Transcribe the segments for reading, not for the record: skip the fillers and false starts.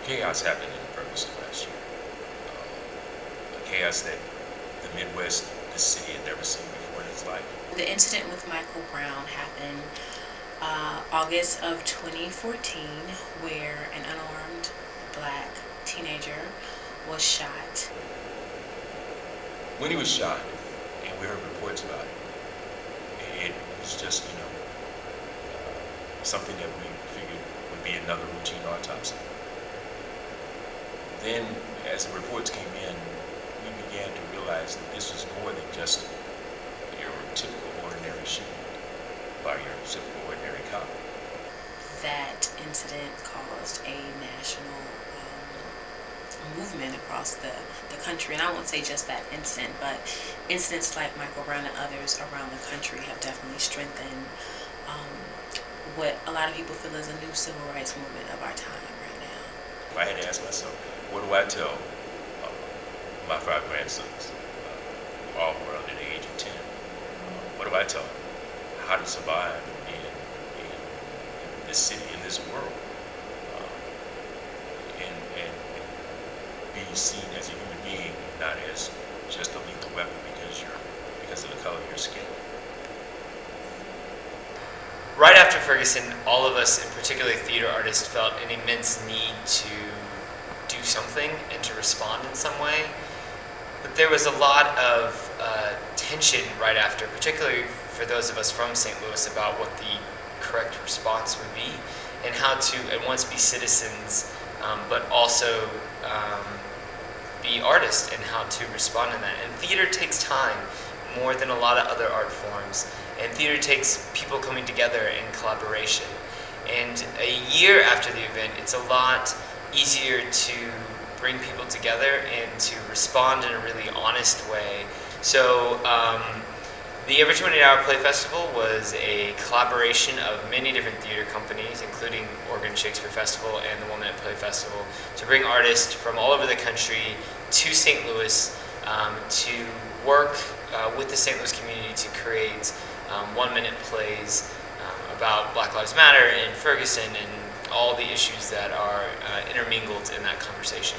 chaos happened in Ferguson last year. A chaos that the Midwest, this city had never seen before in its life. The incident with Michael Brown happened August of 2014, where an unarmed black teenager was shot. When he was shot, and we heard reports about it, it was just, something that we figured would be another routine autopsy. Then, as the reports came in, we began to realize that this was more than just your typical ordinary shooting by your typical ordinary cop. That incident caused a national movement across the country. And I won't say just that incident, but incidents like Michael Brown and others around the country have definitely strengthened what a lot of people feel is a new civil rights movement of our time right now. I had to ask myself, what do I tell my 5 grandsons, all who are under the age of 10? What do I tell them? How to survive in this city, in this world, and be seen as a human being, not as just a lethal weapon because of the color of your skin. Right after Ferguson, all of us, and particularly theater artists, felt an immense need to do something and to respond in some way. But there was a lot of tension right after, particularly for those of us from St. Louis, about what the correct response would be and how to at once be citizens, but also be artists and how to respond in that. And theater takes time more than a lot of other art forms. And theater takes people coming together in collaboration. And a year after the event, it's a lot easier to bring people together and to respond in a really honest way. So the Every 28 Hour Play Festival was a collaboration of many different theater companies, including Oregon Shakespeare Festival and the One Minute Play Festival, to bring artists from all over the country to St. Louis to work with the St. Louis community to create 1-minute plays about Black Lives Matter and Ferguson and all the issues that are intermingled in that conversation.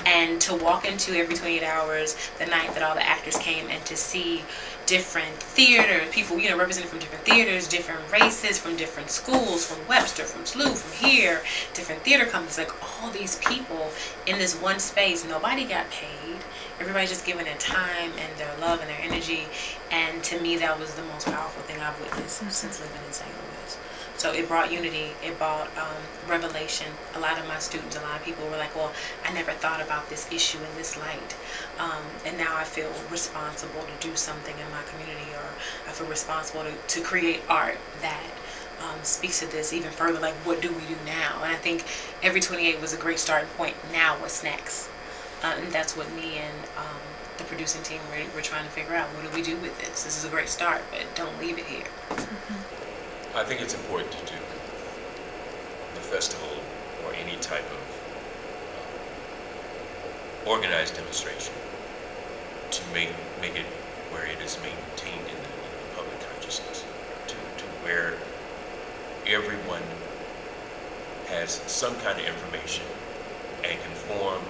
And to walk into Every 28 Hours the night that all the actors came and to see different theater people, represented from different theaters, different races, from different schools, from Webster, from SLU, from here, different theater companies, like all these people in this one space. Nobody got paid. Everybody's just giving their time and their love and their energy. And to me, that was the most powerful thing I've witnessed since living in St. Louis. So it brought unity, it brought revelation. A lot of my students, a lot of people were like, well, I never thought about this issue in this light. And now I feel responsible to do something in my community, or I feel responsible to create art that speaks to this even further. Like, what do we do now? And I think Every 28 was a great starting point. Now what's next? And that's what me and the producing team, we're trying to figure out. What do we do with this? This is a great start, but don't leave it here. I think it's important to do the festival or any type of organized demonstration to make it where it is maintained in the public consciousness, to where everyone has some kind of information and can form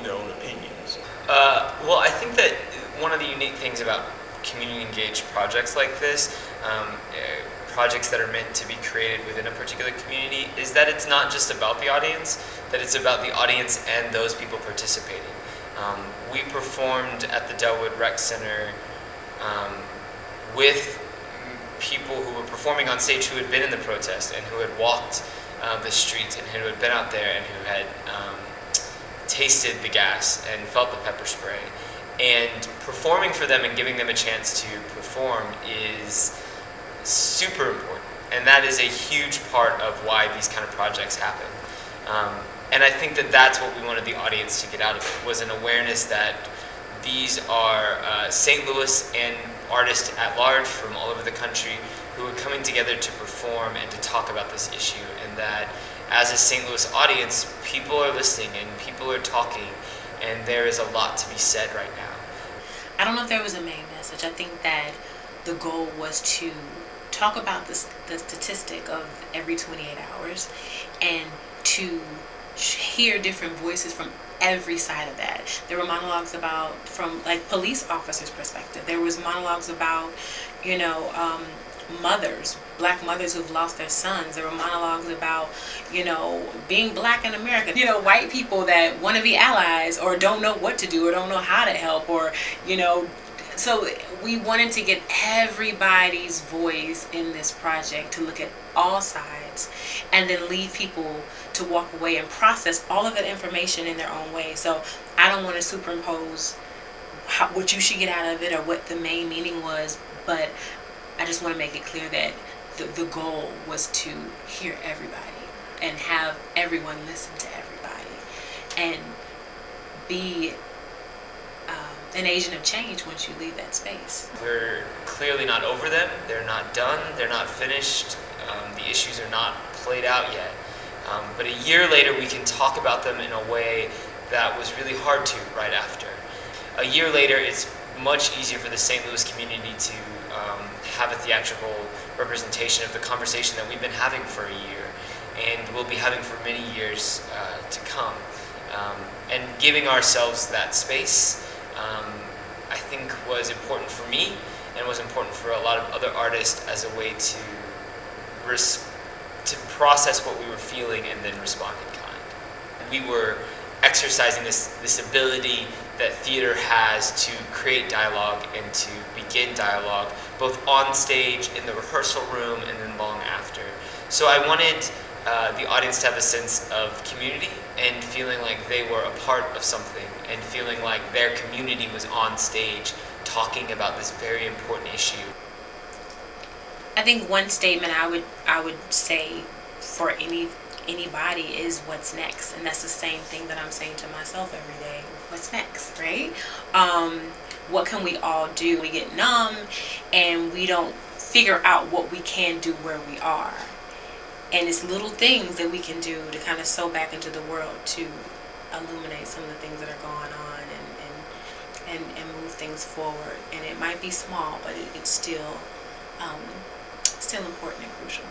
their own opinions. Well, I think that one of the unique things about community-engaged projects like this, projects that are meant to be created within a particular community, is that it's not just about the audience, that it's about the audience and those people participating. We performed at the Delwood Rec Center with people who were performing on stage who had been in the protest and who had walked the streets and who had been out there and who had tasted the gas and felt the pepper spray. And performing for them and giving them a chance to perform is super important. And that is a huge part of why these kind of projects happen. And I think that that's what we wanted the audience to get out of it, was an awareness that these are St. Louis and artists at large from all over the country who are coming together to perform and to talk about this issue, and that as a St. Louis audience, people are listening and people are talking, and there is a lot to be said right now. I don't know if there was a main message. I think that the goal was to talk about the statistic of every 28 hours, and to hear different voices from every side of that. There were monologues about, from like police officers' perspective. There was monologues about, you know, mothers, black mothers who've lost their sons. There were monologues about, you know, being black in America. You know, white people that want to be allies or don't know what to do or don't know how to help, or, you know, so we wanted to get everybody's voice in this project, to look at all sides, and then leave people to walk away and process all of that information in their own way. So I don't want to superimpose what you should get out of it or what the main meaning was, but I just want to make it clear that the goal was to hear everybody and have everyone listen to everybody and be an agent of change once you leave that space. We're clearly not over them. They're not done. They're not finished. The issues are not played out yet. But a year later, we can talk about them in a way that was really hard to right after. A year later, it's much easier for the St. Louis community to have a theatrical representation of the conversation that we've been having for a year, and we'll be having for many years to come. And giving ourselves that space, I think, was important for me and was important for a lot of other artists as a way to process what we were feeling and then respond in kind. We were exercising this ability that theater has to create dialogue and to begin dialogue, both on stage, in the rehearsal room, and then long after. So I wanted the audience to have a sense of community and feeling like they were a part of something and feeling like their community was on stage talking about this very important issue. I think one statement I would say for anybody is what's next, and that's the same thing that I'm saying to myself every day. What's next, right? What can we all do? We get numb and we don't figure out what we can do where we are. And it's little things that we can do to kind of sew back into the world to illuminate some of the things that are going on and move things forward. And it might be small, but it's still important and crucial.